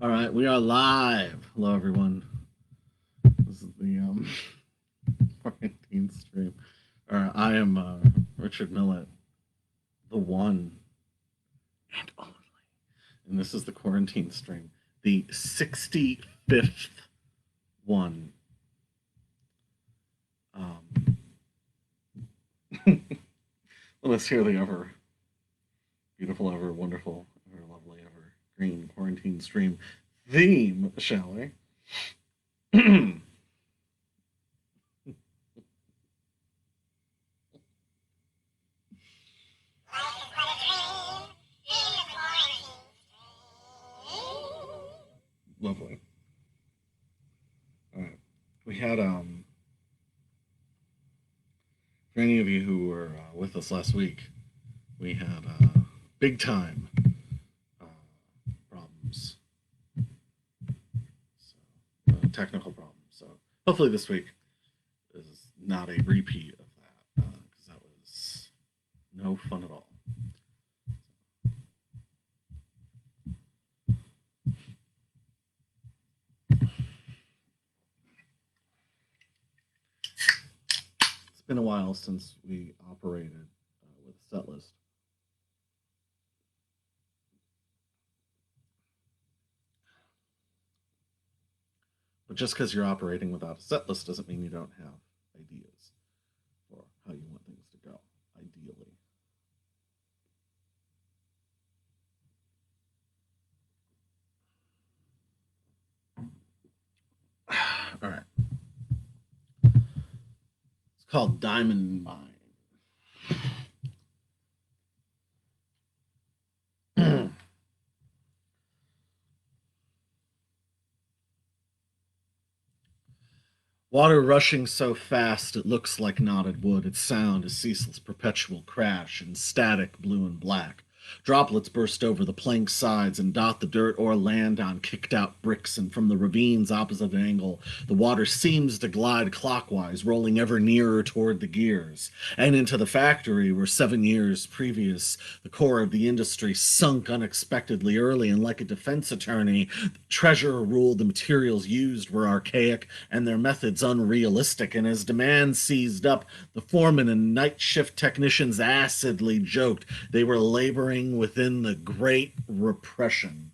All right, we are live. Hello, everyone. This is the quarantine stream. All right, I am Richard Millett, the one and only, and this is the quarantine stream, the 65th one. Let us hear the ever beautiful, ever wonderful, ever lovely, ever green quarantine stream theme, shall we? Lovely. All right. We had for any of you who were with us last week, we had big time problems, so, technical problems. So hopefully this week is not a repeat of that, because that was no fun at all. It's been a while since we operated with a set list. But just because you're operating without a set list doesn't mean you don't have ideas for how you want things to go, ideally. All right. It's called Diamond Mine. Water rushing so fast it looks like knotted wood. Its sound is ceaseless, perpetual crash and static blue and black. Droplets burst over the plank sides and dot the dirt or land on kicked-out bricks, and from the ravine's opposite angle, the water seems to glide clockwise, rolling ever nearer toward the gears, and into the factory where 7 years previous the core of the industry sunk unexpectedly early, and like a defense attorney, the treasurer ruled the materials used were archaic and their methods unrealistic, and as demand seized up, the foreman and night shift technicians acidly joked they were laboring within the Great Repression.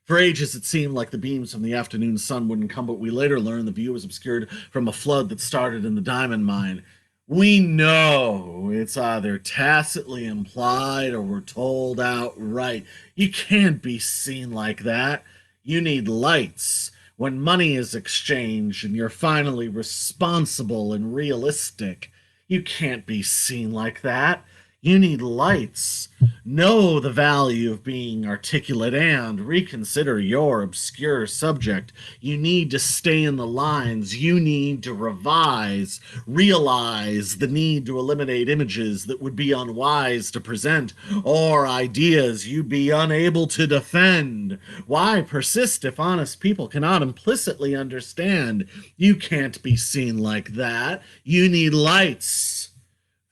For ages, it seemed like the beams from the afternoon sun wouldn't come, but we later learned the view was obscured from a flood that started in the diamond mine. We know it's either tacitly implied or we're told outright. You can't be seen like that. You need lights. When money is exchanged and you're finally responsible and realistic, you can't be seen like that. You need lights. Know the value of being articulate and reconsider your obscure subject. You need to stay in the lines. You need to revise. Realize the need to eliminate images that would be unwise to present or ideas you'd be unable to defend. Why persist if honest people cannot implicitly understand? You can't be seen like that. You need lights.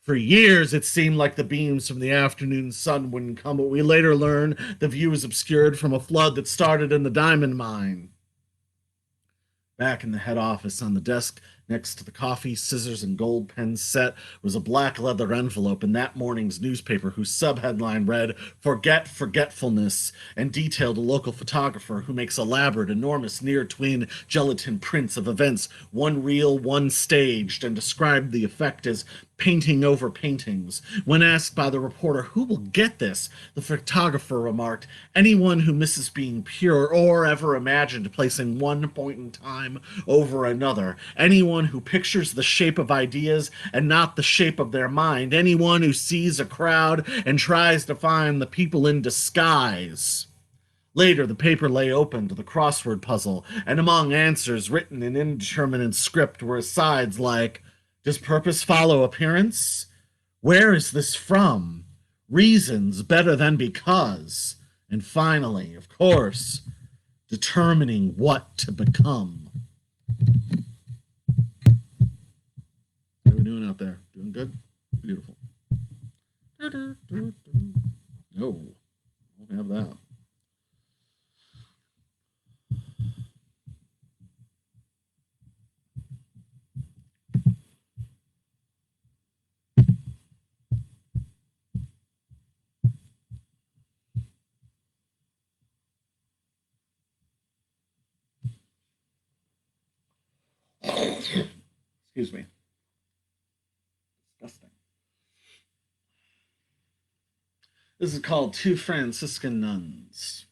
For years, it seemed like the beams from the afternoon sun wouldn't come, but we later learned the view was obscured from a flood that started in the diamond mine. Back in the head office, on the desk next to the coffee, scissors, and gold pen set was a black leather envelope in that morning's newspaper whose subheadline read, "Forget Forgetfulness," and detailed a local photographer who makes elaborate, enormous, near-twin gelatin prints of events, one real, one staged, and described the effect as painting over paintings. When asked by the reporter who will get this, the photographer remarked, "Anyone who misses being pure or ever imagined placing one point in time over another. Anyone who pictures the shape of ideas and not the shape of their mind. Anyone who sees a crowd and tries to find the people in disguise." Later, the paper lay open to the crossword puzzle, and among answers written in indeterminate script were asides like, "Does purpose follow appearance? Where is this from? Reasons better than because." And finally, of course, determining what to become. How are we doing out there? Doing good? Beautiful. No, won't have that. Excuse me. Disgusting. This is called Two Franciscan Nuns.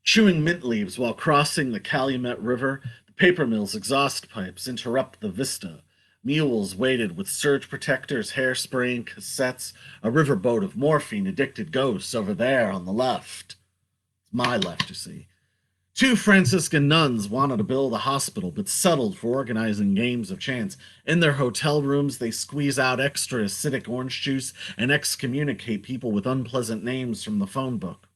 Chewing mint leaves while crossing the Calumet River, the paper mill's exhaust pipes interrupt the vista. Mules waited with surge protectors, hairspray, and cassettes. A riverboat of morphine-addicted ghosts over there on the left. It's my left, you see. Two Franciscan nuns wanted to build a hospital, but settled for organizing games of chance. In their hotel rooms, they squeeze out extra acidic orange juice and excommunicate people with unpleasant names from the phone book.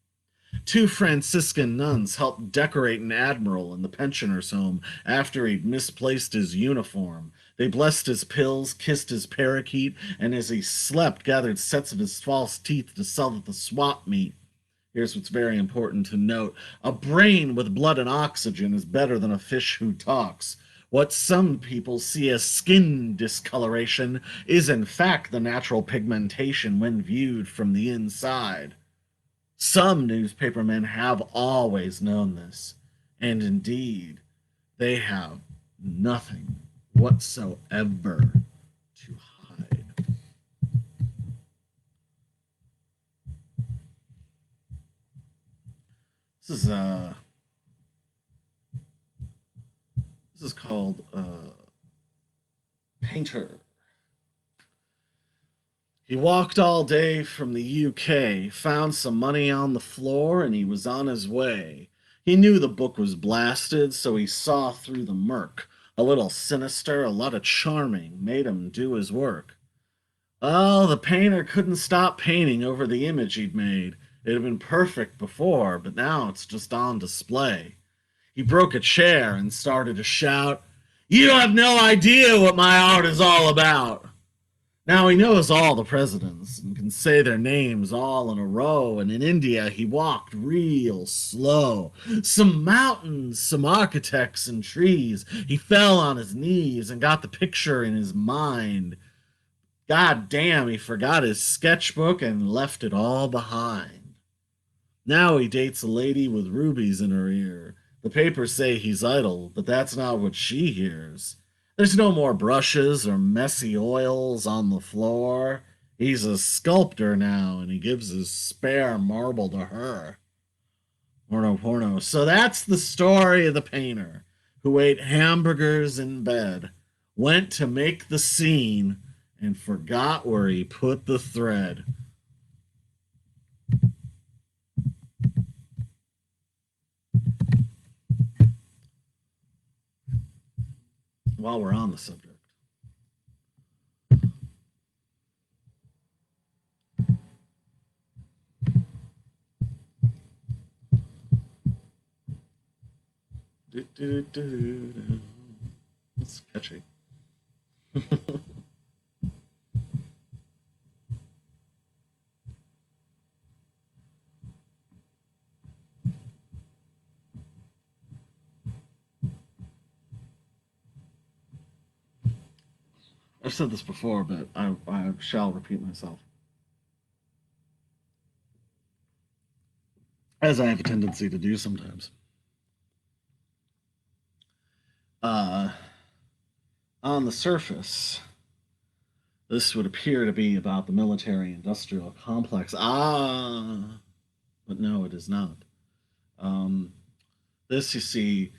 Two Franciscan nuns helped decorate an admiral in the pensioners' home after he'd misplaced his uniform. They blessed his pills, kissed his parakeet, and as he slept, gathered sets of his false teeth to sell at the swap meet. Here's what's very important to note. A brain with blood and oxygen is better than a fish who talks. What some people see as skin discoloration is in fact the natural pigmentation when viewed from the inside. Some newspapermen have always known this, and indeed, they have nothing whatsoever to hide. This is called Painter. He walked all day from the UK, found some money on the floor, and he was on his way. He knew the book was blasted, so he saw through the murk. A little sinister, a lot of charming, made him do his work. Oh, the painter couldn't stop painting over the image he'd made. It had been perfect before, but now it's just on display. He broke a chair and started to shout, "You have no idea what my art is all about." Now he knows all the presidents and can say their names all in a row, and in India he walked real slow. Some mountains, some architects and trees. He fell on his knees and got the picture in his mind. God damn, he forgot his sketchbook and left it all behind. Now he dates a lady with rubies in her ear. The papers say he's idle, but that's not what she hears. There's no more brushes or messy oils on the floor. He's a sculptor now, and he gives his spare marble to her. Porno, porno. So that's the story of the painter who ate hamburgers in bed, went to make the scene, and forgot where he put the thread. While we're on the subject, it's catchy. I've said this before, but I shall repeat myself. As I have a tendency to do sometimes. Uh, on the surface, this would appear to be about the military industrial complex. But no, it is not. Um, this, you see,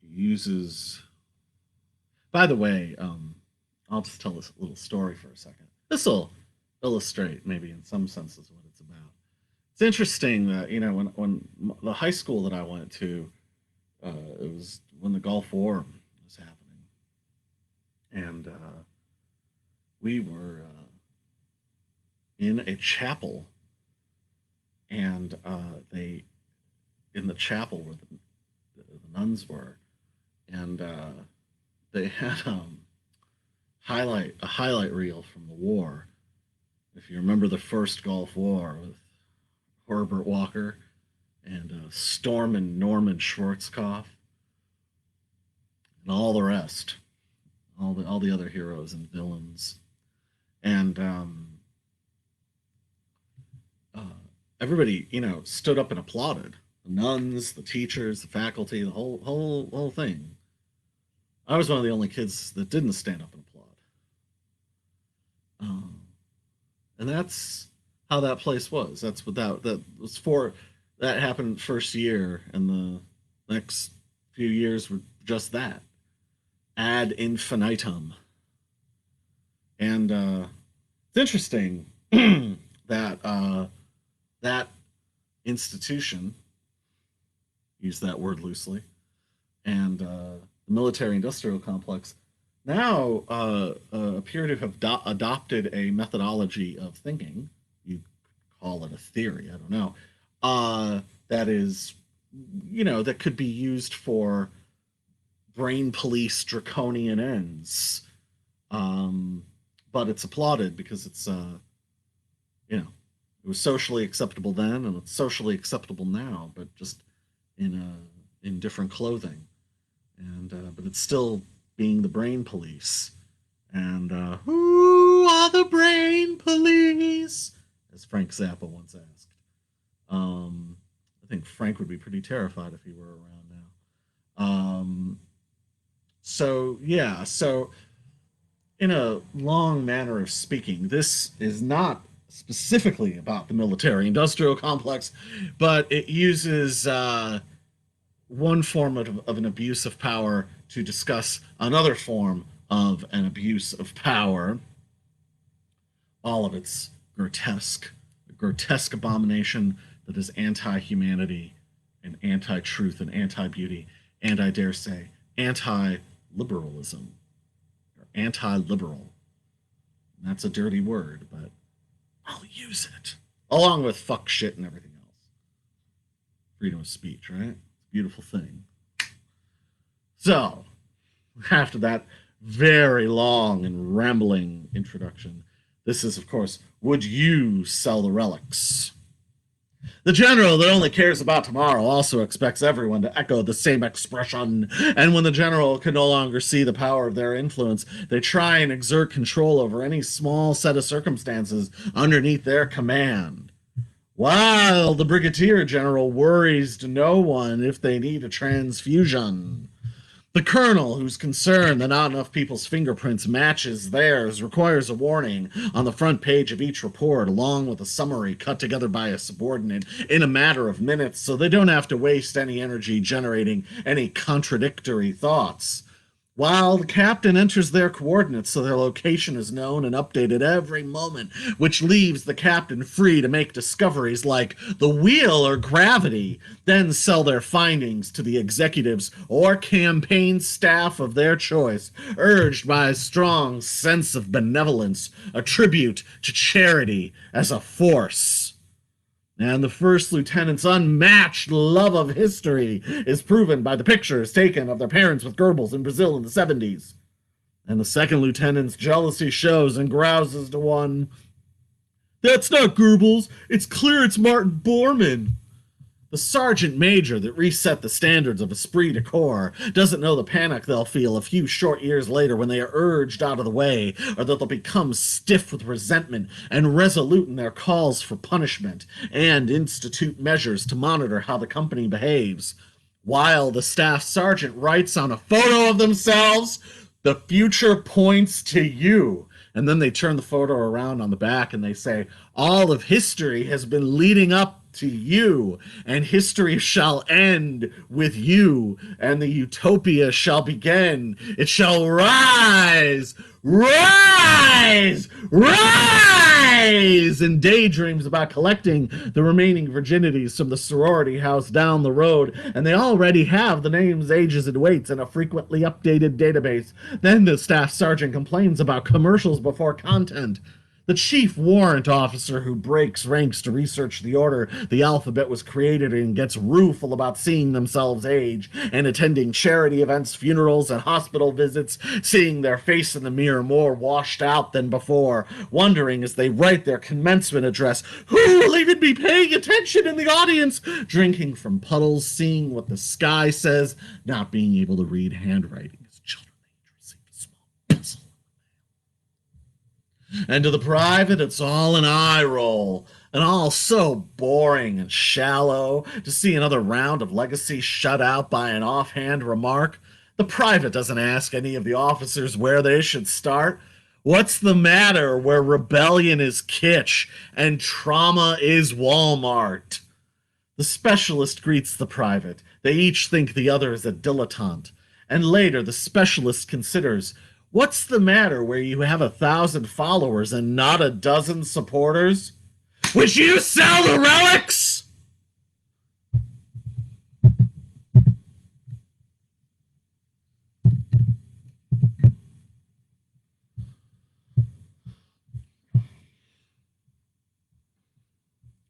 uses. By the way, I'll just tell this little story for a second. This will illustrate, maybe in some senses, what it's about. It's interesting that when the high school that I went to, it was when the Gulf War was happening, and we were in a chapel, and they in the chapel where the nuns were, and they had a highlight reel from the war. If you remember the first Gulf War with Herbert Walker and Storm and Norman Schwarzkopf and all the rest, all the other heroes and villains, and uh, everybody stood up and applauded. The nuns, the teachers, the faculty, the whole thing. I was one of the only kids that didn't stand up and applaud. Um, and that's how that place was. That's what that was for. That happened first year, and the next few years were just that ad infinitum. And it's interesting that that institution, use that word loosely, and the military-industrial complex now appear to have adopted a methodology of thinking. You call it a theory, I don't know. That is, that could be used for brain police draconian ends. But it's applauded because it's, it was socially acceptable then, and it's socially acceptable now, but just in different clothing. And but it's still being the brain police. And who are the brain police? As Frank Zappa once asked. I think Frank would be pretty terrified if he were around now. So in a long manner of speaking, this is not specifically about the military industrial complex, but it uses one form of an abuse of power to discuss another form of an abuse of power. All of its grotesque abomination that is anti-humanity and anti-truth and anti-beauty, and I dare say anti-liberalism or anti-liberal. And that's a dirty word, but I'll use it along with fuck shit and everything else. Freedom of speech, right? Beautiful thing. So, after that very long and rambling introduction, this is, of course, would you sell the relics? The general that only cares about tomorrow also expects everyone to echo the same expression, and when the general can no longer see the power of their influence, they try and exert control over any small set of circumstances underneath their command. While the brigadier general worries no one if they need a transfusion. The colonel, who's concerned that not enough people's fingerprints matches theirs, requires a warning on the front page of each report, along with a summary cut together by a subordinate in a matter of minutes, so they don't have to waste any energy generating any contradictory thoughts. While the captain enters their coordinates so their location is known and updated every moment, which leaves the captain free to make discoveries like the wheel or gravity, then sell their findings to the executives or campaign staff of their choice, urged by a strong sense of benevolence, a tribute to charity as a force. And the first lieutenant's unmatched love of history is proven by the pictures taken of their parents with Goebbels in Brazil in the 70s. And the second lieutenant's jealousy shows and grouses to one. That's not Goebbels. It's clear it's Martin Bormann. The sergeant major that reset the standards of esprit de corps doesn't know the panic they'll feel a few short years later when they are urged out of the way, or that they'll become stiff with resentment and resolute in their calls for punishment, and institute measures to monitor how the company behaves. While the staff sergeant writes on a photo of themselves, "The future points to you." And then they turn the photo around on the back and they say, "All of history has been leading up to you, and history shall end with you, and the utopia shall begin. It shall rise, rise, rise!" And daydreams about collecting the remaining virginities from the sorority house down the road, and they already have the names, ages, and weights in a frequently updated database. Then the staff sergeant complains about commercials before content. The chief warrant officer who breaks ranks to research the order the alphabet was created in gets rueful about seeing themselves age and attending charity events, funerals, and hospital visits, seeing their face in the mirror more washed out than before, wondering as they write their commencement address, who will even be paying attention in the audience, drinking from puddles, seeing what the sky says, not being able to read handwriting as children receive a small pencil. And to the private, it's all an eye roll, and all so boring and shallow to see another round of legacy shut out by an offhand remark. The private doesn't ask any of the officers where they should start. What's the matter where rebellion is kitsch and trauma is Walmart? The specialist greets the private. They each think the other is a dilettante. And later, the specialist considers, what's the matter where you have 1,000 followers and not a dozen supporters? Would you sell the relics?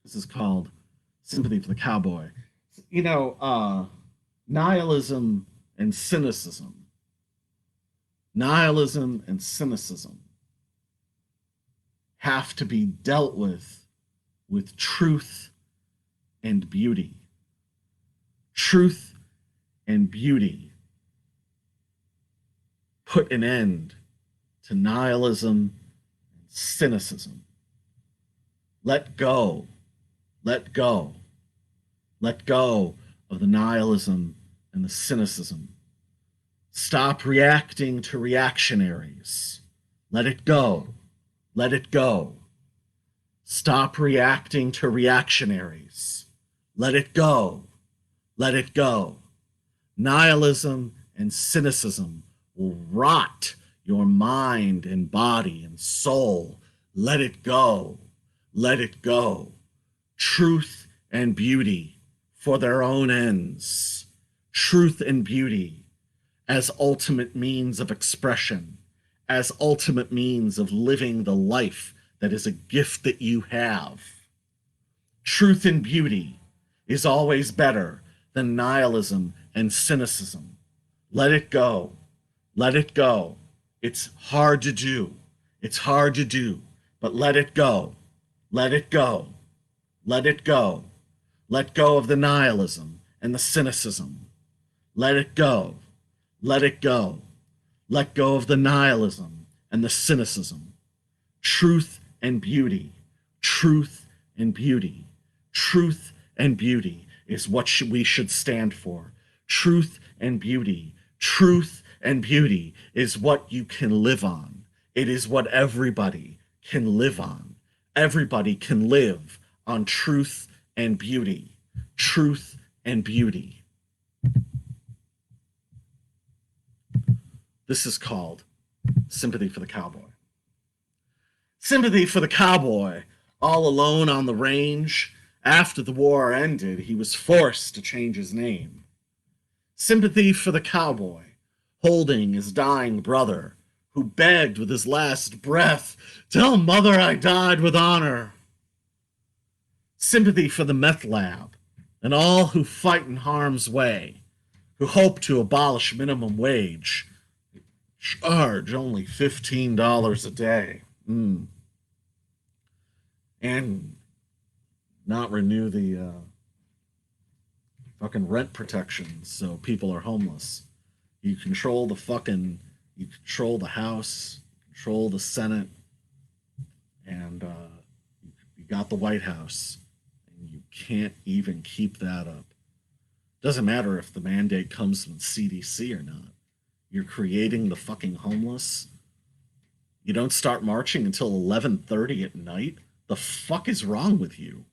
This is called Sympathy for the Cowboy. You know, nihilism and cynicism. Nihilism and cynicism have to be dealt with truth and beauty. Truth and beauty put an end to nihilism and cynicism. Let go. Let go. Let go of the nihilism and the cynicism. Stop reacting to reactionaries. Let it go. Let it go. Stop reacting to reactionaries. Let it go. Let it go. Nihilism and cynicism will rot your mind and body and soul. Let it go. Let it go. Truth and beauty for their own ends. Truth and beauty as ultimate means of expression, as ultimate means of living the life that is a gift that you have. Truth and beauty is always better than nihilism and cynicism. Let it go. Let it go. It's hard to do. It's hard to do, but let it go. Let it go. Let it go. Let go of the nihilism and the cynicism. Let it go. Let it go. Let go of the nihilism and the cynicism. Truth and beauty. Truth and beauty. Truth and beauty is what we should stand for. Truth and beauty. Truth and beauty is what you can live on. It is what everybody can live on. Everybody can live on truth and beauty. Truth and beauty. This is called Sympathy for the Cowboy. Sympathy for the cowboy, all alone on the range. After the war ended, he was forced to change his name. Sympathy for the cowboy, holding his dying brother, who begged with his last breath, "Tell mother I died with honor." Sympathy for the meth lab and all who fight in harm's way, who hope to abolish minimum wage, charge only $15 a day, and not renew the fucking rent protections so people are homeless. You control the House, control the Senate, and you got the White House. You can't even keep that up. Doesn't matter if the mandate comes from the CDC or not. You're creating the fucking homeless. You don't start marching until 11:30 at night. The fuck is wrong with you?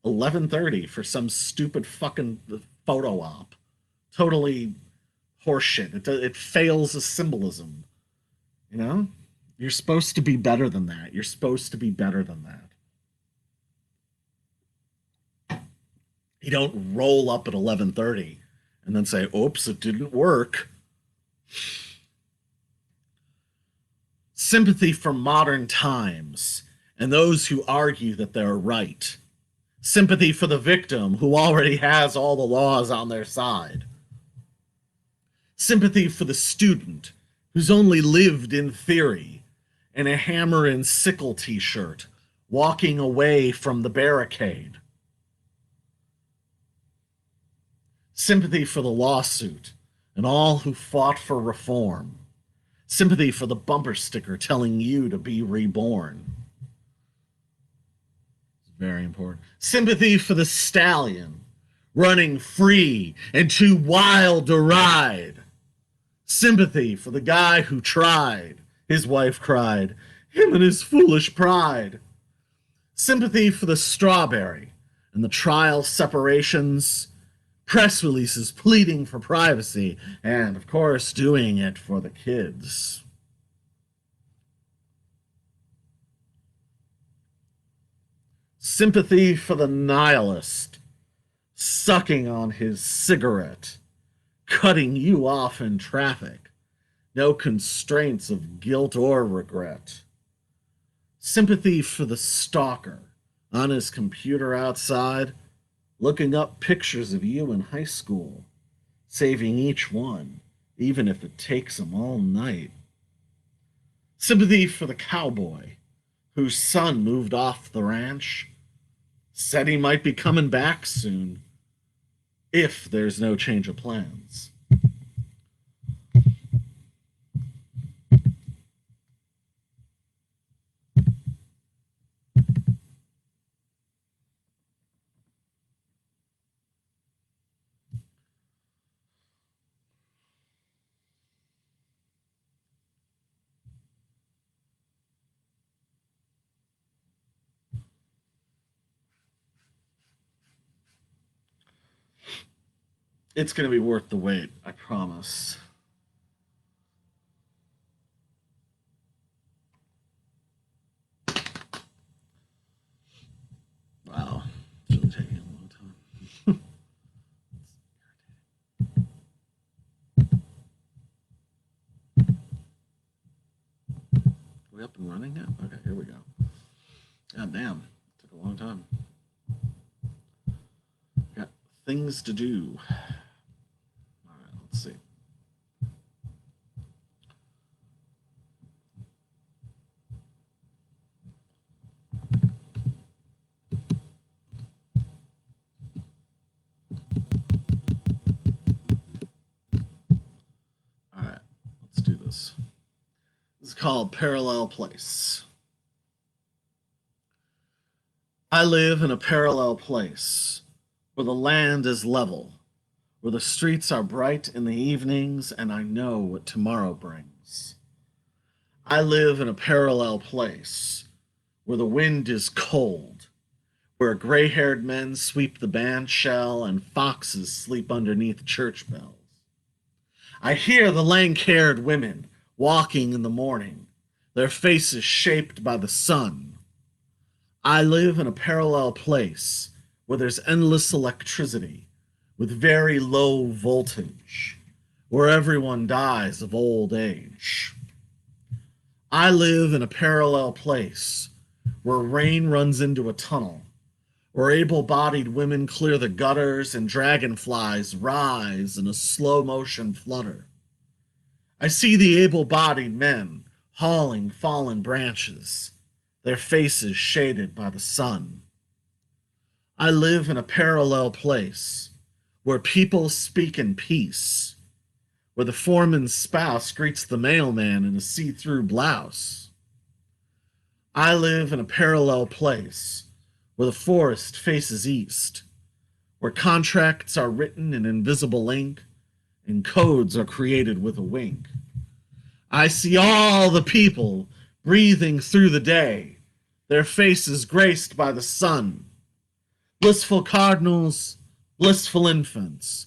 11:30 for some stupid fucking photo op. Totally horseshit. It fails as symbolism. You know? You're supposed to be better than that. You're supposed to be better than that. You don't roll up at 11:30 and then say, "Oops, it didn't work." Sympathy for modern times and those who argue that they're right. Sympathy for the victim who already has all the laws on their side. Sympathy for the student who's only lived in theory in a hammer and sickle t-shirt, walking away from the barricade. Sympathy for the lawsuit and all who fought for reform. Sympathy for the bumper sticker telling you to be reborn. It's very important. Sympathy for the stallion running free and too wild to ride. Sympathy for the guy who tried, his wife cried, him and his foolish pride. Sympathy for the strawberry and the trial separations, press releases pleading for privacy, and of course, doing it for the kids. Sympathy for the nihilist, sucking on his cigarette, cutting you off in traffic, no constraints of guilt or regret. Sympathy for the stalker, on his computer outside, looking up pictures of you in high school, saving each one, even if it takes him all night. Sympathy for the cowboy, whose son moved off the ranch, said he might be coming back soon, if there's no change of plans. It's going to be worth the wait, I promise. Wow, it's really taking a long time. Are we up and running now? Okay, here we go. God damn, it took a long time. Got things to do. All right, let's see. All right, let's do this. This is called Parallel Place. I live in a parallel place where the land is level, where the streets are bright in the evenings and I know what tomorrow brings. I live in a parallel place where the wind is cold, where gray haired men sweep the band shell and foxes sleep underneath church bells. I hear the lank haired women walking in the morning, their faces shaped by the sun. I live in a parallel place where there's endless electricity with very low voltage, where everyone dies of old age. I live in a parallel place where rain runs into a tunnel, where able bodied women clear the gutters and dragonflies rise in a slow motion flutter. I see the able bodied men hauling fallen branches, their faces shaded by the sun. I live in a parallel place where people speak in peace, where the foreman's spouse greets the mailman in a see-through blouse. I live in a parallel place where the forest faces east, where contracts are written in invisible ink and codes are created with a wink. I see all the people breathing through the day, their faces graced by the sun. Blissful cardinals, blissful infants,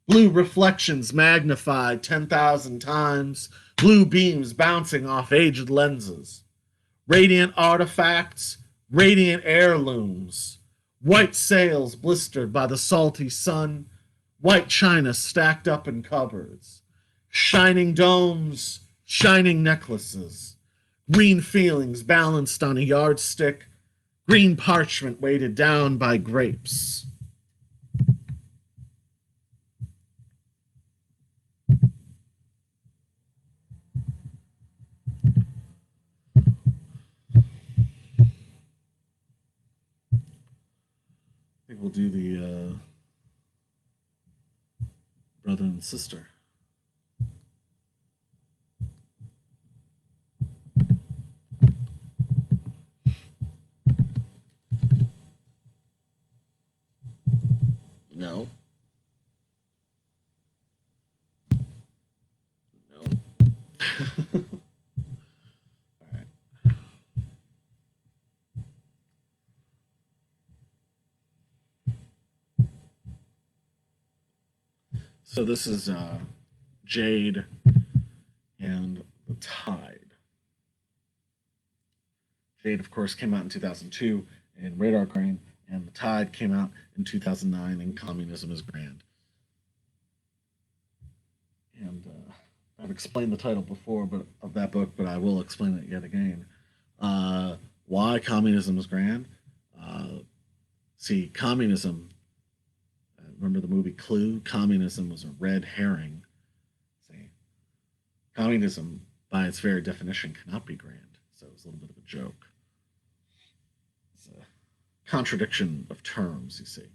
blue reflections magnified 10,000 times, blue beams bouncing off aged lenses, radiant artifacts, radiant heirlooms, white sails blistered by the salty sun, white china stacked up in cupboards, shining domes, shining necklaces, green feelings balanced on a yardstick, green parchment weighted down by grapes. I think we'll do the brother and sister. No. So this is Jade and the Tide. Jade, of course, came out in 2002 in Radar Crane, and the Tide came out in 2009 in Communism is Grand. And I've explained the title before, but of that book, but I will explain it yet again. Why communism is grand? See, communism. Remember the movie Clue? Communism was a red herring. See, communism, by its very definition, cannot be grand. So it was a little bit of a joke. It's a contradiction of terms, you see.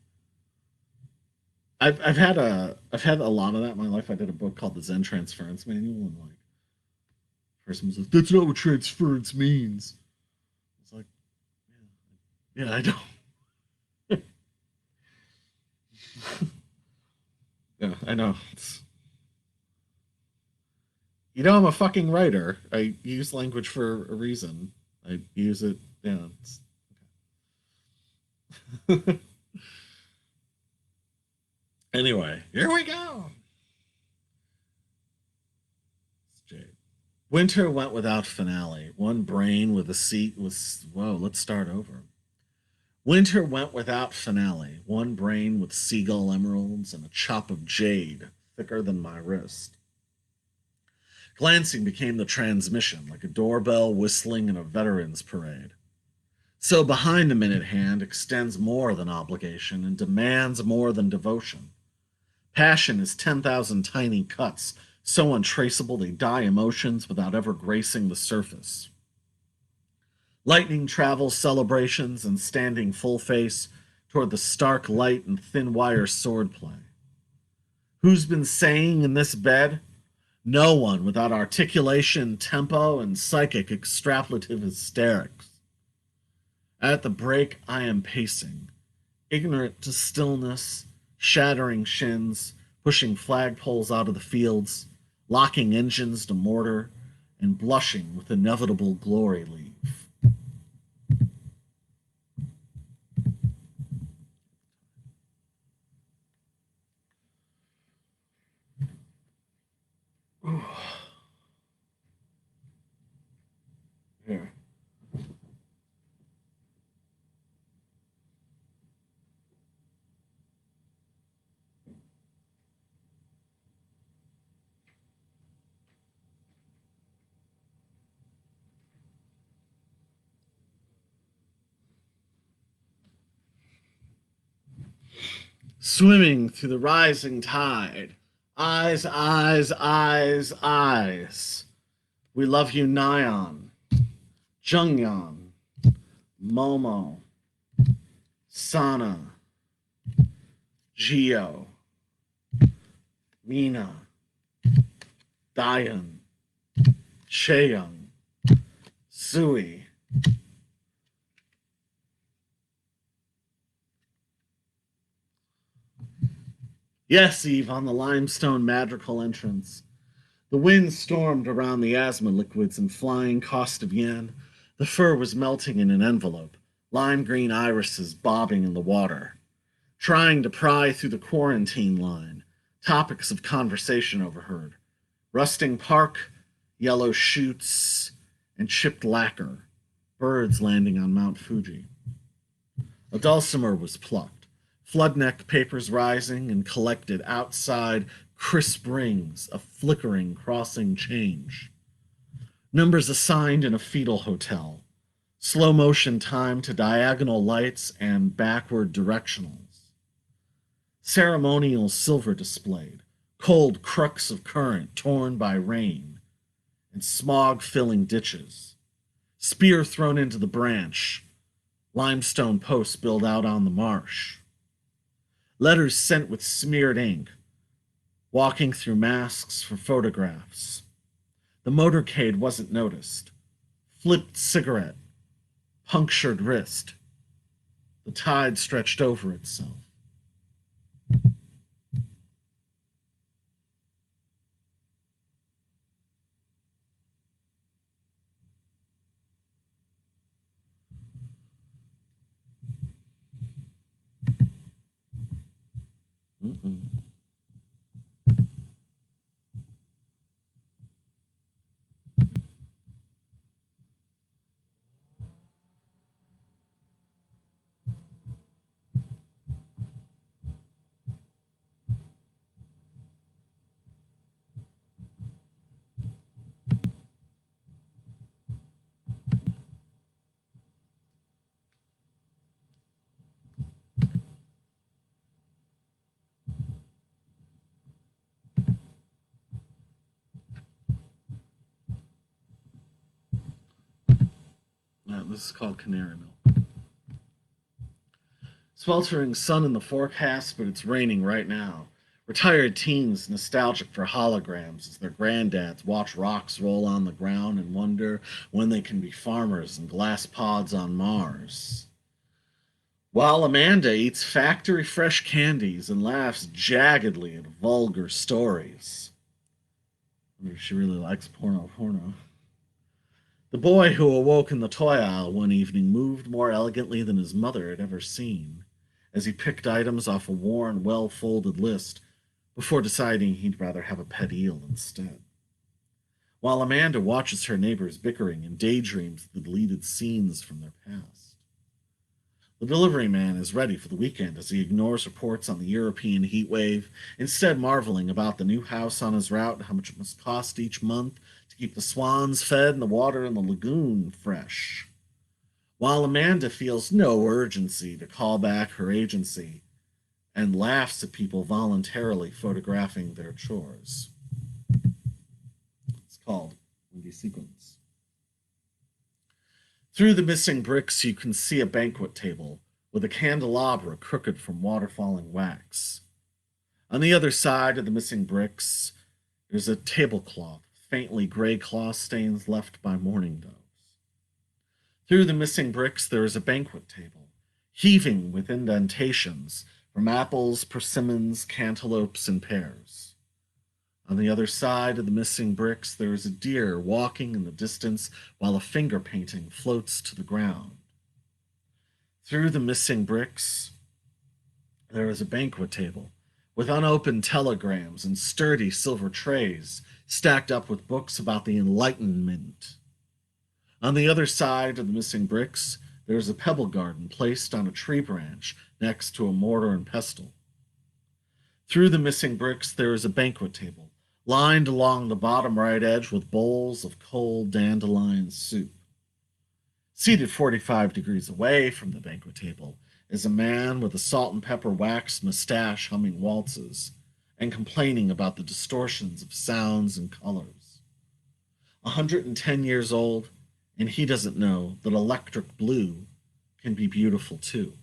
I've had a lot of that in my life. I did a book called the Zen Transference Manual, and like, person was like, "That's not what transference means." It's like, yeah, I know. Yeah, I know. I'm a fucking writer. I use language for a reason. I use it. Yeah. Okay. Anyway, here we go. Jade. Winter went without finale. One brain with a seat was. Whoa, let's start over. Winter went without finale. One brain with seagull emeralds and a chop of jade thicker than my wrist. Glancing became the transmission, like a doorbell whistling in a veterans parade. So behind the minute hand extends more than obligation and demands more than devotion. Passion is 10,000 tiny cuts, so untraceable they dye emotions without ever gracing the surface. Lightning travels celebrations and standing full face toward the stark light and thin wire swordplay. Who's been saying in this bed? No one without articulation, tempo, and psychic extrapolative hysterics. At the break, I am pacing, ignorant to stillness, shattering shins, pushing flagpoles out of the fields, locking engines to mortar, and blushing with inevitable glory leave. Here. Swimming through the rising tide. Eyes, eyes, eyes, eyes. We love you, Nyan, Jungyan, Momo, Sana, Gio, Mina, Diane, Cheyoung, Sui. Yes, Eve, on the limestone madrigal entrance. The wind stormed around the asthma liquids and flying cost of yen. The fur was melting in an envelope, lime green irises bobbing in the water. Trying to pry through the quarantine line, topics of conversation overheard. Rusting park, yellow shoots, and chipped lacquer, birds landing on Mount Fuji. A dulcimer was plucked, floodneck papers rising and collected outside crisp rings of flickering crossing change. Numbers assigned in a fetal hotel, slow motion time to diagonal lights and backward directionals. Ceremonial silver displayed, cold crux of current torn by rain, and smog filling ditches. Spear thrown into the branch, limestone posts built out on the marsh. Letters sent with smeared ink, walking through masks for photographs. The motorcade wasn't noticed. Flipped cigarette, punctured wrist. The tide stretched over itself. Mm-mm. This is called Canary Milk. Sweltering sun in the forecast, but it's raining right now. Retired teens nostalgic for holograms as their granddads watch rocks roll on the ground and wonder when they can be farmers in glass pods on Mars. While Amanda eats factory fresh candies and laughs jaggedly at vulgar stories. I wonder if she really likes porno. The boy who awoke in the toy aisle one evening moved more elegantly than his mother had ever seen, as he picked items off a worn, well-folded list before deciding he'd rather have a pet eel instead. While Amanda watches her neighbors bickering and daydreams the deleted scenes from their past. The delivery man is ready for the weekend as he ignores reports on the European heat wave, instead marveling about the new house on his route and how much it must cost each month to keep the swans fed and the water in the lagoon fresh. While Amanda feels no urgency to call back her agency and laughs at people voluntarily photographing their chores. It's called Windy Sequins. Through the missing bricks, you can see a banquet table with a candelabra crooked from water-falling wax. On the other side of the missing bricks, there's a tablecloth with faintly gray claw stains left by mourning doves. Through the missing bricks, there is a banquet table, heaving with indentations from apples, persimmons, cantaloupes, and pears. On the other side of the missing bricks, there is a deer walking in the distance while a finger painting floats to the ground. Through the missing bricks, there is a banquet table with unopened telegrams and sturdy silver trays stacked up with books about the Enlightenment. On the other side of the missing bricks, there is a pebble garden placed on a tree branch next to a mortar and pestle. Through the missing bricks, there is a banquet table, lined along the bottom right edge with bowls of cold dandelion soup. Seated 45 degrees away from the banquet table is a man with a salt and pepper waxed mustache humming waltzes and complaining about the distortions of sounds and colors. 110 years old, and he doesn't know that electric blue can be beautiful too.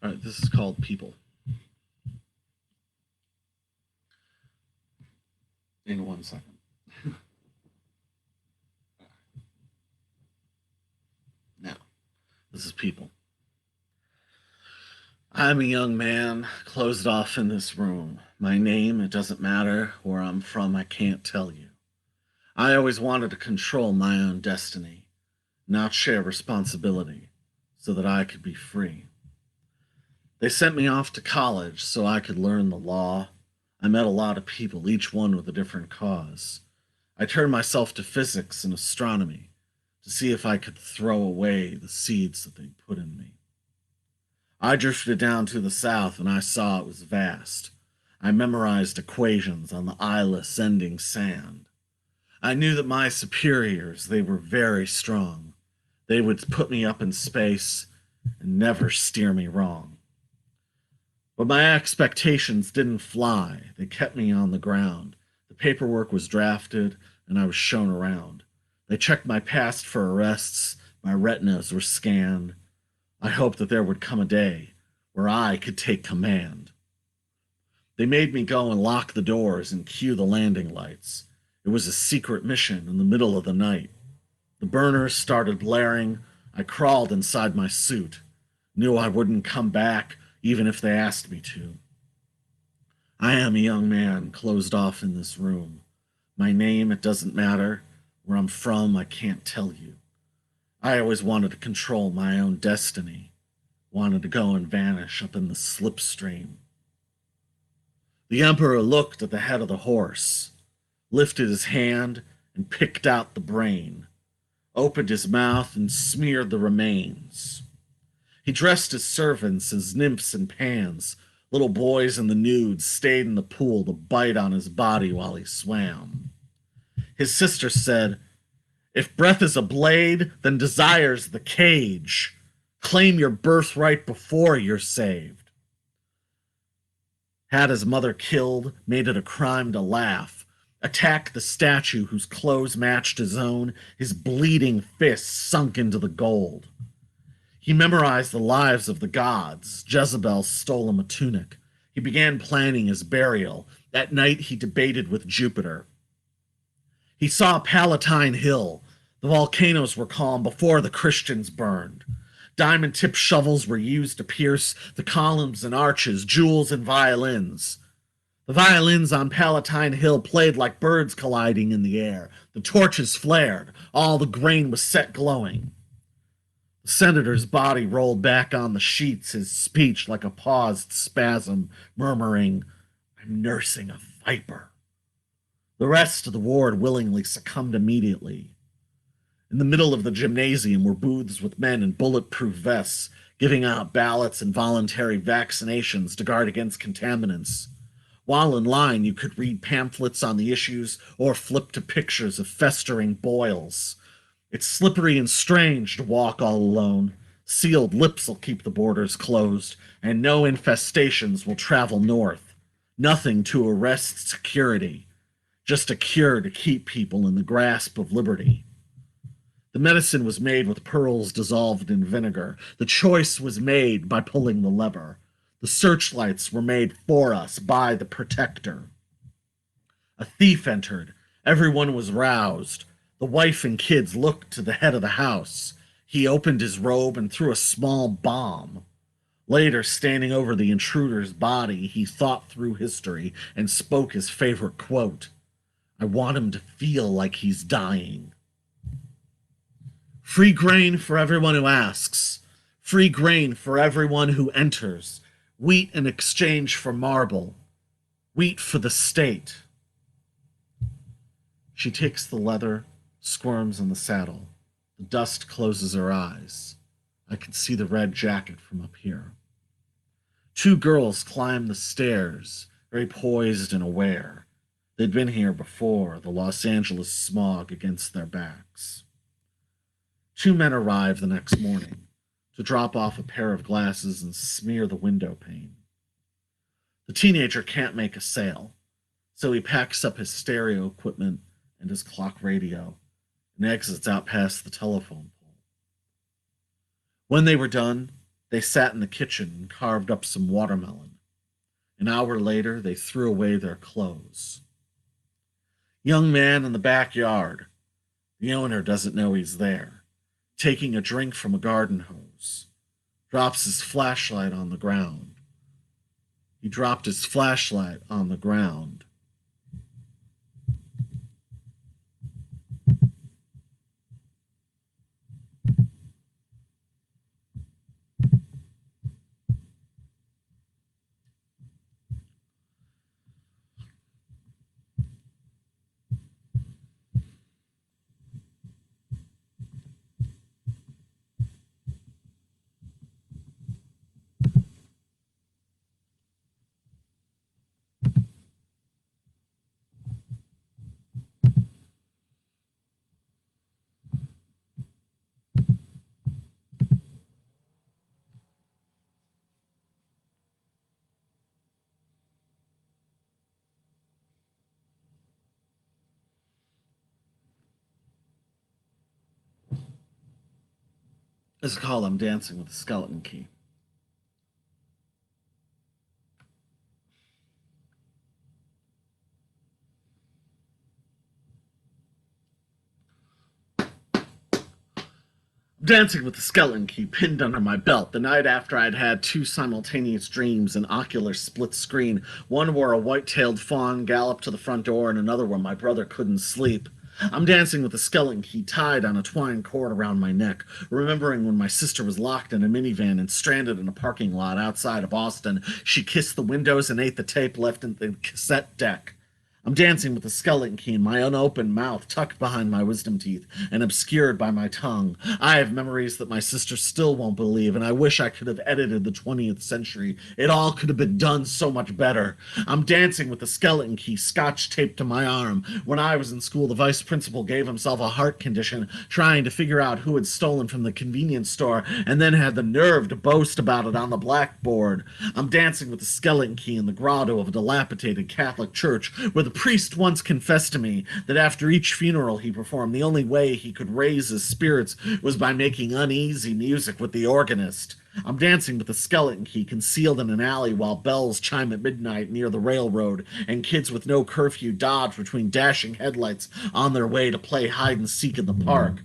All right, this is called People. In 1 second. Now, this is People. I'm a young man, closed off in this room. My name, it doesn't matter. Where I'm from, I can't tell you. I always wanted to control my own destiny, not share responsibility, so that I could be free. They sent me off to college so I could learn the law. I met a lot of people, each one with a different cause. I turned myself to physics and astronomy to see if I could throw away the seeds that they'd put in me. I drifted down to the south and I saw it was vast. I memorized equations on the eyeless ending sand. I knew that my superiors, they were very strong. They would put me up in space and never steer me wrong. But my expectations didn't fly. They kept me on the ground. The paperwork was drafted, and I was shown around. They checked my past for arrests, my retinas were scanned. I hoped that there would come a day where I could take command. They made me go and lock the doors and cue the landing lights. It was a secret mission in the middle of the night. The burners started blaring. I crawled inside my suit. Knew I wouldn't come back, even if they asked me to. I am a young man closed off in this room. My name, it doesn't matter. Where I'm from, I can't tell you. I always wanted to control my own destiny. Wanted to go and vanish up in the slipstream. The Emperor looked at the head of the horse, lifted his hand and picked out the brain, opened his mouth and smeared the remains. He dressed his servants as nymphs and pans. Little boys in the nudes stayed in the pool to bite on his body while he swam. His sister said, "If breath is a blade, then desire's the cage. Claim your birthright before you're saved." Had his mother killed, made it a crime to laugh, attacked the statue whose clothes matched his own, his bleeding fists sunk into the gold. He memorized the lives of the gods. Jezebel stole him a tunic. He began planning his burial. That night he debated with Jupiter. He saw Palatine Hill. The volcanoes were calm before the Christians burned. Diamond-tipped shovels were used to pierce the columns and arches, jewels and violins. The violins on Palatine Hill played like birds colliding in the air. The torches flared. All the grain was set glowing. The senator's body rolled back on the sheets, his speech like a paused spasm, murmuring, "I'm nursing a viper." The rest of the ward willingly succumbed immediately. In the middle of the gymnasium were booths with men in bulletproof vests, giving out ballots and voluntary vaccinations to guard against contaminants. While in line, you could read pamphlets on the issues or flip to pictures of festering boils. It's slippery and strange to walk all alone. Sealed lips will keep the borders closed, and no infestations will travel north. Nothing to arrest security, just a cure to keep people in the grasp of liberty. The medicine was made with pearls dissolved in vinegar. The choice was made by pulling the lever. The searchlights were made for us by the protector. A thief entered. Everyone was roused. The wife and kids looked to the head of the house. He opened his robe and threw a small bomb. Later, standing over the intruder's body, he thought through history and spoke his favorite quote. "I want him to feel like he's dying." Free grain for everyone who asks. Free grain for everyone who enters. Wheat in exchange for marble. Wheat for the state. She takes the leather, squirms in the saddle. The dust closes her eyes. I can see the red jacket from up here. Two girls climb the stairs, very poised and aware. They'd been here before, the Los Angeles smog against their backs. Two men arrive the next morning to drop off a pair of glasses and smear the window pane. The teenager can't make a sale, so he packs up his stereo equipment and his clock radio and exits out past the telephone pole. When they were done, they sat in the kitchen and carved up some watermelon. An hour later, they threw away their clothes. Young man in the backyard. The owner doesn't know he's there. Taking a drink from a garden hose. Drops his flashlight on the ground. He dropped his flashlight on the ground. It's called I'm Dancing with the Skeleton Key. Dancing with the Skeleton Key pinned under my belt the night after I'd had two simultaneous dreams in ocular split screen, one where a white-tailed fawn galloped to the front door and another where my brother couldn't sleep. I'm dancing with the skeleton key tied on a twine cord around my neck, remembering when my sister was locked in a minivan and stranded in a parking lot outside of Boston. She kissed the windows and ate the tape left in the cassette deck. I'm dancing with the skeleton key in my unopened mouth, tucked behind my wisdom teeth and obscured by my tongue. I have memories that my sister still won't believe, and I wish I could have edited the 20th century. It all could have been done so much better. I'm dancing with the skeleton key scotch taped to my arm. When I was in school, the vice principal gave himself a heart condition, trying to figure out who had stolen from the convenience store, and then had the nerve to boast about it on the blackboard. I'm dancing with the skeleton key in the grotto of a dilapidated Catholic church, where the priest once confessed to me that after each funeral he performed, the only way he could raise his spirits was by making uneasy music with the organist. I'm dancing with the skeleton key concealed in an alley while bells chime at midnight near the railroad and kids with no curfew dodge between dashing headlights on their way to play hide and seek in the park.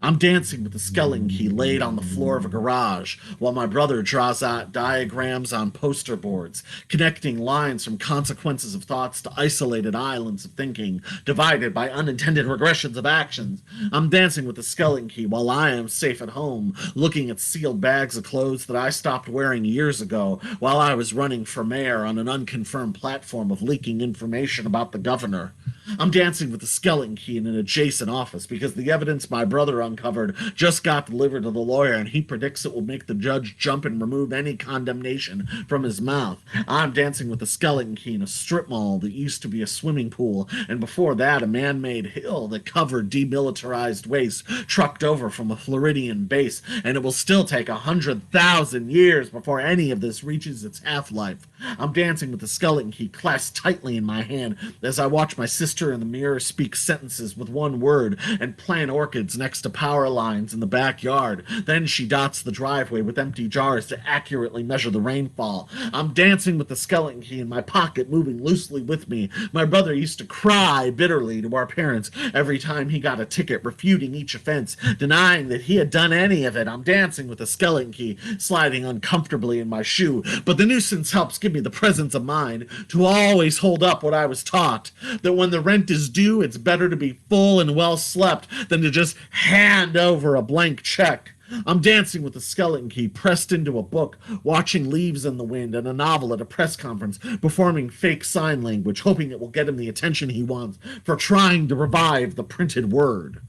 I'm dancing with the skeleton key laid on the floor of a garage while my brother draws out diagrams on poster boards, connecting lines from consequences of thoughts to isolated islands of thinking, divided by unintended regressions of actions. I'm dancing with the skeleton key while I am safe at home, looking at sealed bags of clothes that I stopped wearing years ago while I was running for mayor on an unconfirmed platform of leaking information about the governor. I'm dancing with the skeleton key in an adjacent office because the evidence my brother uncovered just got delivered to the lawyer and he predicts it will make the judge jump and remove any condemnation from his mouth. I'm dancing with the skeleton key in a strip mall that used to be a swimming pool, and before that, a man made hill that covered demilitarized waste trucked over from a Floridian base, and it will still take 100,000 years before any of this reaches its half life. I'm dancing with the skeleton key clasped tightly in my hand as I watch my sister in the mirror speak sentences with one word and plant orchids next to power lines in the backyard. Then she dots the driveway with empty jars to accurately measure the rainfall. I'm dancing with the skeleton key in my pocket, moving loosely with me. My brother used to cry bitterly to our parents every time he got a ticket, refuting each offense, denying that he had done any of it. I'm dancing with the skeleton key, sliding uncomfortably in my shoe, but the nuisance helps give me the presence of mind to always hold up what I was taught, that when the rent is due, it's better to be full and well slept than to just hand over a blank check. I'm dancing with the skeleton key pressed into a book, watching leaves in the wind and a novel at a press conference, performing fake sign language, hoping it will get him the attention he wants for trying to revive the printed word.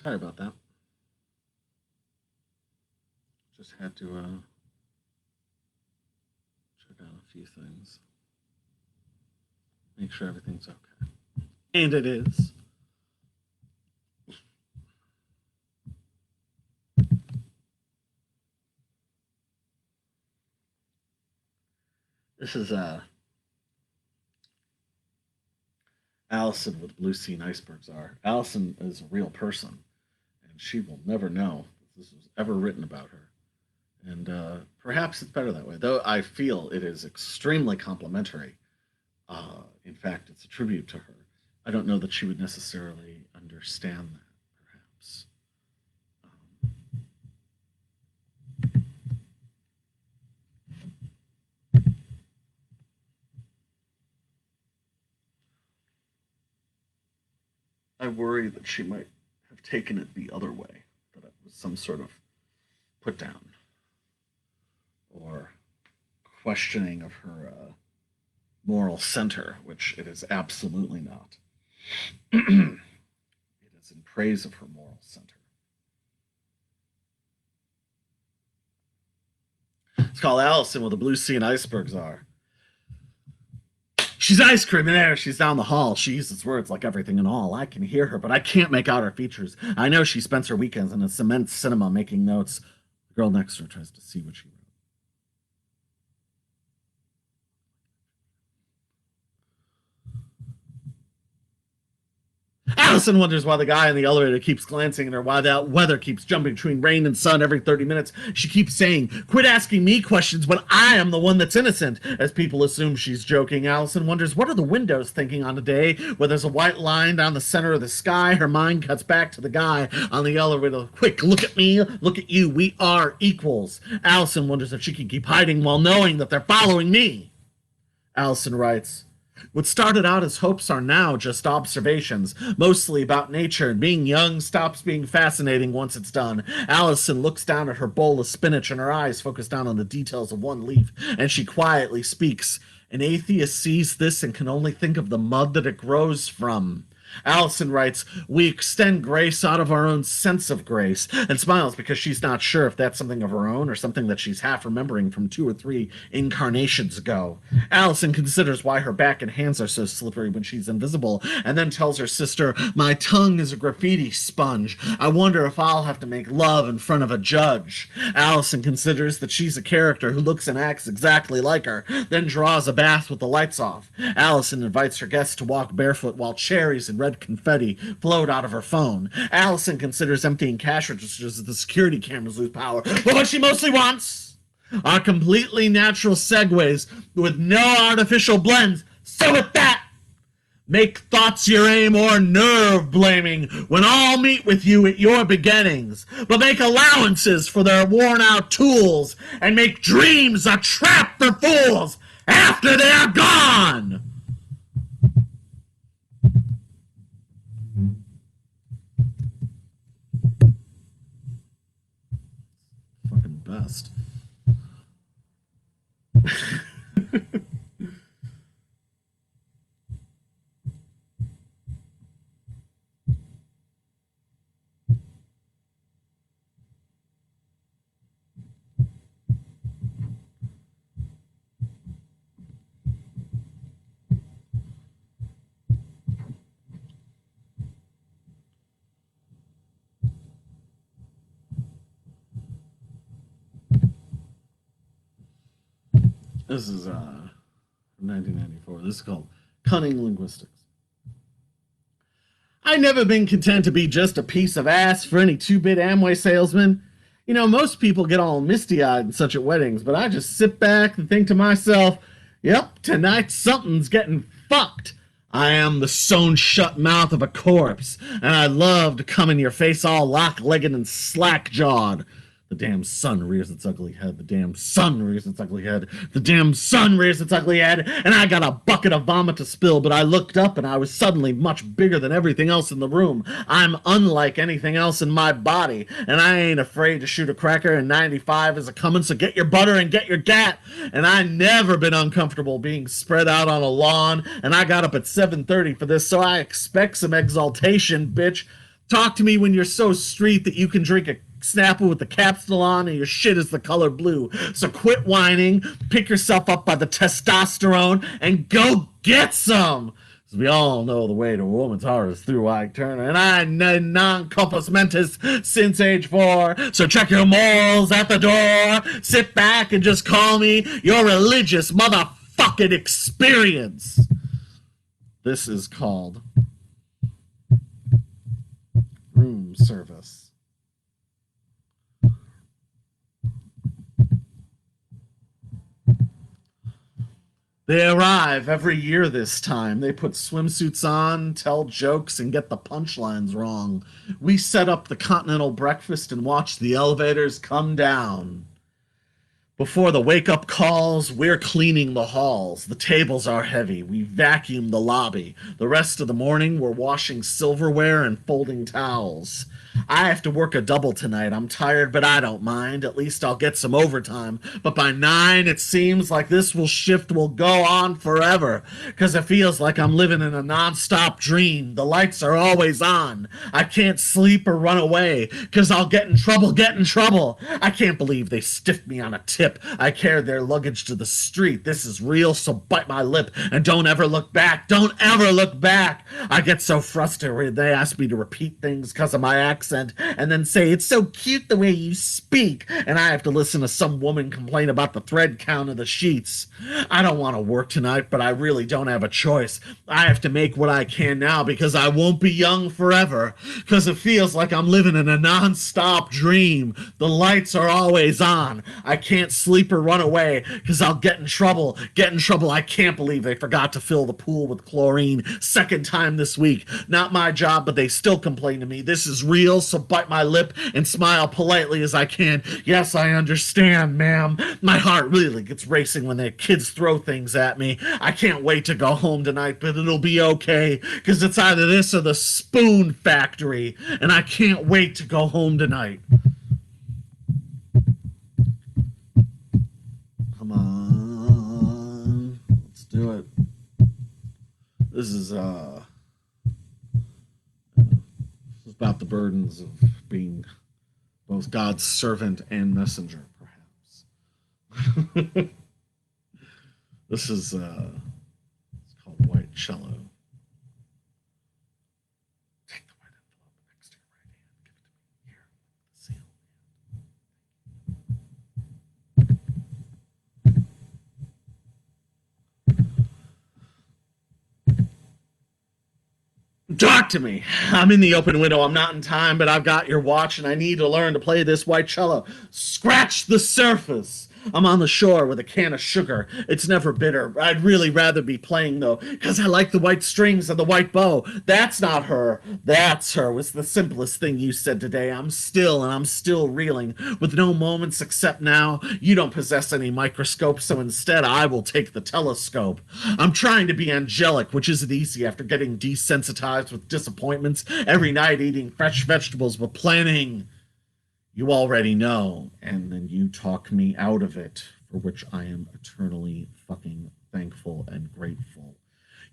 Sorry about that. Just had to check out a few things. Make sure everything's okay. And it is. This is Allison with Blue Sea and Icebergs are. Allison is a real person, and she will never know if this was ever written about her. And perhaps it's better that way, though I feel it is extremely complimentary. In fact, it's a tribute to her. I don't know that she would necessarily understand that, perhaps. I worry that she might have taken it the other way, that it was some sort of put down or questioning of her moral center, which it is absolutely not. It is in praise of her moral center. It's called Allison with the Blue Sea and Icebergs are. She's ice cream in there. She's down the hall. She uses words like everything and all. I can hear her, but I can't make out her features. I know she spends her weekends in a cement cinema making notes. The girl next to her tries to see what she wrote. Allison wonders why the guy in the elevator keeps glancing at her, why that weather keeps jumping between rain and sun every 30 minutes. She keeps saying, "Quit asking me questions when I am the one that's innocent." As people assume she's joking, Allison wonders, what are the windows thinking on a day where there's a white line down the center of the sky? Her mind cuts back to the guy on the elevator. Quick, look at me, look at you. We are equals. Allison wonders if she can keep hiding while knowing that they're following me. Allison writes, what started out as hopes are now just observations, mostly about nature, and being young stops being fascinating once it's done. Allison looks down at her bowl of spinach, and her eyes focus down on the details of one leaf, and she quietly speaks. An atheist sees this and can only think of the mud that it grows from. Allison writes, we extend grace out of our own sense of grace, and smiles because she's not sure if that's something of her own or something that she's half remembering from 2 or 3 incarnations ago. Allison considers why her back and hands are so slippery when she's invisible, and then tells her sister, my tongue is a graffiti sponge. I wonder if I'll have to make love in front of a judge. Allison considers that she's a character who looks and acts exactly like her, then draws a bath with the lights off. Allison invites her guests to walk barefoot while cherries and red confetti float out of her phone. Allison considers emptying cash registers as the security cameras lose power. But what she mostly wants are completely natural segues with no artificial blends. So with that, make thoughts your aim or nerve blaming when all meet with you at your beginnings. But make allowances for their worn out tools and make dreams a trap for fools after they are gone. Best. This is 1994. This is called Cunning Linguistics. I've never been content to be just a piece of ass for any 2-bit Amway salesman. You know, most people get all misty-eyed and such at weddings, but I just sit back and think to myself, yep, tonight something's getting fucked. I am the sewn-shut mouth of a corpse, and I love to come in your face all lock-legged and slack-jawed. The damn sun rears its ugly head. The damn sun rears its ugly head. The damn sun rears its ugly head. And I got a bucket of vomit to spill, but I looked up and I was suddenly much bigger than everything else in the room. I'm unlike anything else in my body, and I ain't afraid to shoot a cracker, and 95 is a comin', so get your butter and get your gat. And I never been uncomfortable being spread out on a lawn, and I got up at 7:30 for this, so I expect some exaltation, bitch. Talk to me when you're so street that you can drink a Snapple with the capsule on and your shit is the color blue. So quit whining, pick yourself up by the testosterone, and go get some. As we all know, the way to a woman's heart is through Ike Turner, and I non compos mentis since age 4. So check your morals at the door. Sit back and just call me your religious motherfucking experience. This is called room service. They arrive every year this time. They put swimsuits on, tell jokes, and get the punchlines wrong. We set up the continental breakfast and watch the elevators come down. Before the wake-up calls, we're cleaning the halls. The tables are heavy. We vacuum the lobby. The rest of the morning, we're washing silverware and folding towels. I have to work a double tonight. I'm tired, but I don't mind. At least I'll get some overtime. But by 9, it seems like this shift will go on forever. Because it feels like I'm living in a non-stop dream. The lights are always on. I can't sleep or run away. Because I'll get in trouble. I can't believe they stiffed me on a tip. I carried their luggage to the street. This is real, so bite my lip. And don't ever look back. Don't ever look back. I get so frustrated. They ask me to repeat things because of my accent. And then say, it's so cute the way you speak. And I have to listen to some woman complain about the thread count of the sheets. I don't want to work tonight, but I really don't have a choice. I have to make what I can now because I won't be young forever. Because it feels like I'm living in a non-stop dream. The lights are always on. I can't sleep or run away because I'll get in trouble. I can't believe they forgot to fill the pool with chlorine. Second time this week. Not my job, but they still complain to me. This is real, so bite my lip and smile politely as I can. Yes, I understand, ma'am. My heart really gets racing when the kids throw things at me. I can't wait to go home tonight, but it'll be okay, because it's either this or the spoon factory, and I can't wait to go home tonight. Come on. Let's do it. This is about the burdens of being both God's servant and messenger, perhaps. This is it's called White Cello. Take the white envelope next to your right hand. Give it to me. Here, the seal. Talk to me. I'm in the open window. I'm not in time, but I've got your watch, and I need to learn to play this white cello. Scratch the surface. I'm on the shore with a can of sugar. It's never bitter. I'd really rather be playing, though, because I like the white strings and the white bow. That's not her. That's her was the simplest thing you said today. I'm still reeling, with no moments except now. You don't possess any microscope, so instead I will take the telescope. I'm trying to be angelic, which isn't easy after getting desensitized with disappointments every night, eating fresh vegetables, but planning. You already know, and then you talk me out of it, for which I am eternally fucking thankful and grateful.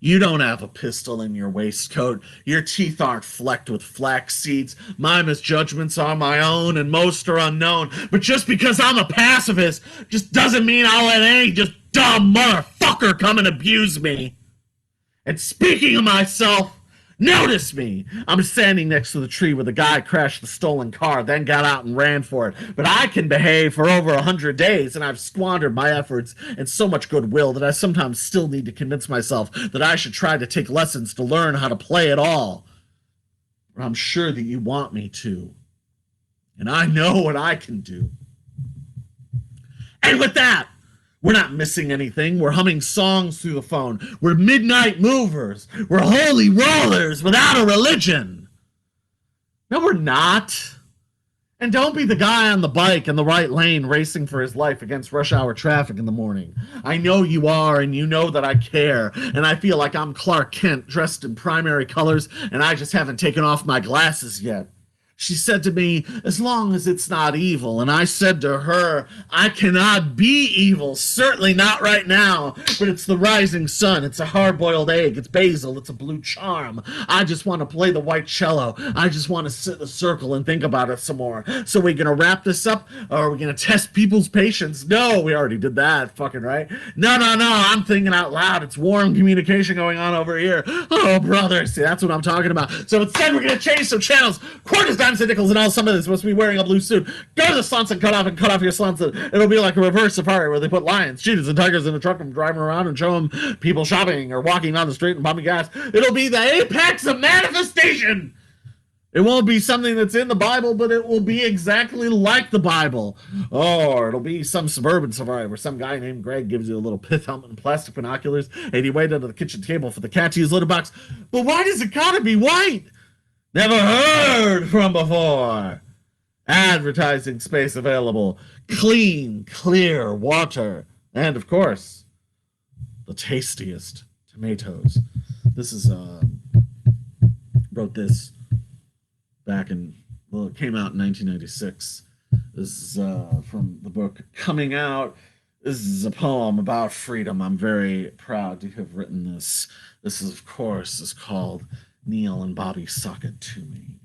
You don't have a pistol in your waistcoat. Your teeth aren't flecked with flax seeds. My misjudgments are my own, and most are unknown. But just because I'm a pacifist just doesn't mean I'll let any just dumb motherfucker come and abuse me. And speaking of myself, notice me! I'm standing next to the tree where the guy crashed the stolen car, then got out and ran for it. But I can behave for over 100 days, and I've squandered my efforts and so much goodwill that I sometimes still need to convince myself that I should try to take lessons to learn how to play at all. But I'm sure that you want me to. And I know what I can do. And with that, we're not missing anything. We're humming songs through the phone. We're midnight movers. We're holy rollers without a religion. No, we're not. And don't be the guy on the bike in the right lane racing for his life against rush hour traffic in the morning. I know you are, and you know that I care. And I feel like I'm Clark Kent dressed in primary colors, and I just haven't taken off my glasses yet. She said to me, as long as it's not evil. And I said to her, I cannot be evil, certainly not right now, but it's the rising sun, it's a hard-boiled egg, it's basil, it's a blue charm. I just want to play the white cello. I just want to sit in a circle and think about it some more. So we're going to wrap this up, or are we going to test people's patience? No, we already did that, fucking right? No, I'm thinking out loud. It's warm communication going on over here. Oh, brother, see, that's what I'm talking about. So instead, we're going to change some channels. Quarters, dimes, and nickels, and all some of this supposed to be wearing a blue suit. Go to the slunts and cut off your slunts. It'll be like a reverse safari where they put lions, cheetahs, and tigers in a truck and drive them around and show them people shopping or walking down the street and pumping gas. It'll be the apex of manifestation. It won't be something that's in the Bible, but it will be exactly like the Bible. Or it'll be some suburban safari where some guy named Greg gives you a little pith helmet and plastic binoculars, and you wait under the kitchen table for the cat to use litter box. But why does it gotta be white? Never heard from before. Advertising space available. Clean, clear water. And, of course, the tastiest tomatoes. This is, wrote this back in, well, it came out in 1996. This is from the book Coming Out. This is a poem about freedom. I'm very proud to have written this. This is, of course, is called Neil and Bobby Suck It To Me.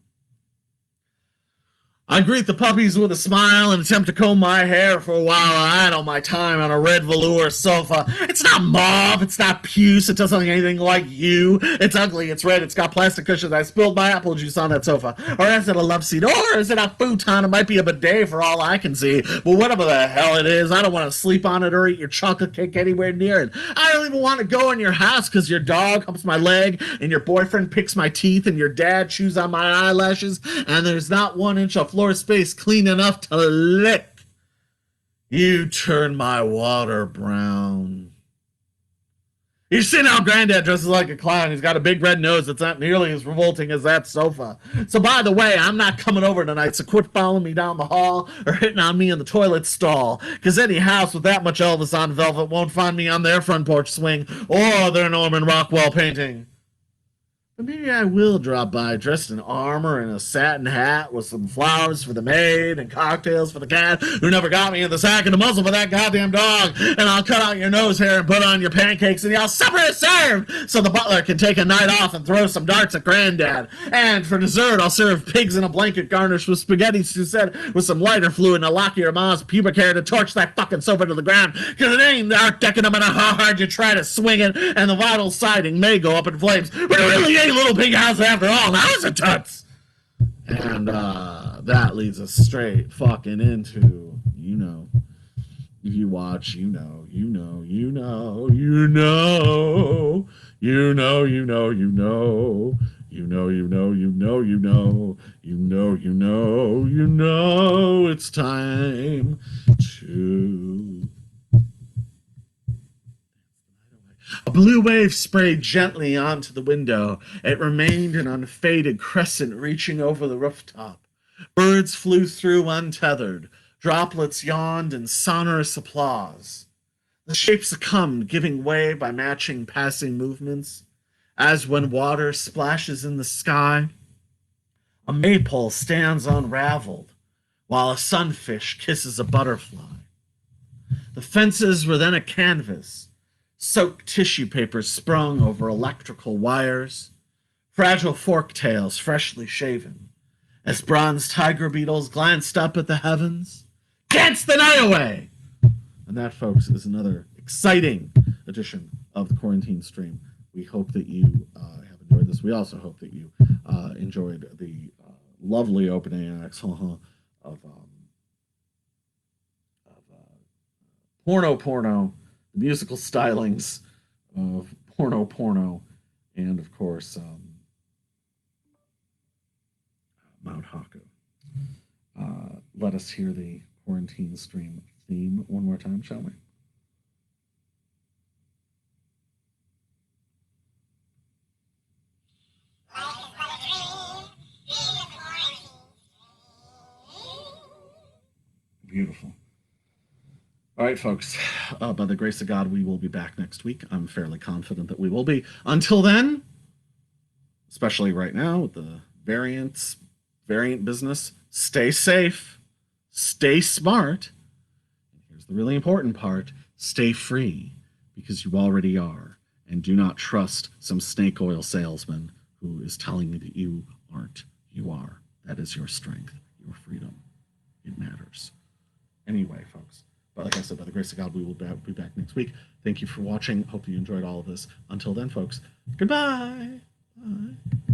I greet the puppies with a smile and attempt to comb my hair for a while I idle my time on a red velour sofa. It's not mauve, it's not puce, it doesn't look anything like you. It's ugly, it's red, it's got plastic cushions. I spilled my apple juice on that sofa. Or is it a love seat? Or is it a futon? It might be a bidet for all I can see. But whatever the hell it is, I don't want to sleep on it or eat your chocolate cake anywhere near it. I don't even want to go in your house because your dog humps my leg and your boyfriend picks my teeth and your dad chews on my eyelashes and there's not 1 inch of floor space clean enough to lick. You turn my water brown. You see how Granddad dresses like a clown. He's got a big red nose that's not nearly as revolting as that sofa. So by the way, I'm not coming over tonight, so quit following me down the hall or hitting on me in the toilet stall. Because any house with that much Elvis on velvet won't find me on their front porch swing or their Norman Rockwell painting. But maybe I will drop by dressed in armor and a satin hat with some flowers for the maid and cocktails for the cat who never got me in the sack and the muzzle for that goddamn dog. And I'll cut out your nose hair and put on your pancakes and yell, supper is served! So the butler can take a night off and throw some darts at Granddad. And for dessert, I'll serve pigs in a blanket garnished with spaghetti Suzette with some lighter fluid and a lock of your mom's pubic hair to torch that fucking sofa to the ground. Because it ain't Art Deco no matter how hard you try to swing it, and the vinyl siding may go up in flames. But it really ain't Little Pig House after all. Now it's a tuts. And that leads us straight fucking into, you know, if you watch, you know, you know, you know, you know, you know, you know, you know, you know, you know, you know, you know, you know, you know, you know, it's time to. A blue wave sprayed gently onto the window. It remained an unfaded crescent reaching over the rooftop. Birds flew through untethered. Droplets yawned in sonorous applause. The shape succumbed, giving way by matching passing movements. As when water splashes in the sky, a maypole stands unraveled, while a sunfish kisses a butterfly. The fences were then a canvas. Soaked tissue paper sprung over electrical wires, fragile fork tails freshly shaven, as bronze tiger beetles glanced up at the heavens. Dance the night away! And that, folks, is another exciting edition of the Quarantine Stream. We hope that you have enjoyed this. We also hope that you enjoyed the lovely opening acts of Porno, the musical stylings of Porno, and of course, Mount Haku. Let us hear the Quarantine Stream theme one more time, shall we? Beautiful. All right, folks, by the grace of God, we will be back next week. I'm fairly confident that we will be. Until then, especially right now with the variants Variant business, stay safe, stay smart. And here's the really important part, stay free, because you already are. And do not trust some snake oil salesman who is telling you that you aren't. You are. That is your strength, your freedom. It matters. Anyway, folks, but like I said, by the grace of God, we will be back next week. Thank you for watching. Hope you enjoyed all of this. Until then, folks, goodbye. Bye.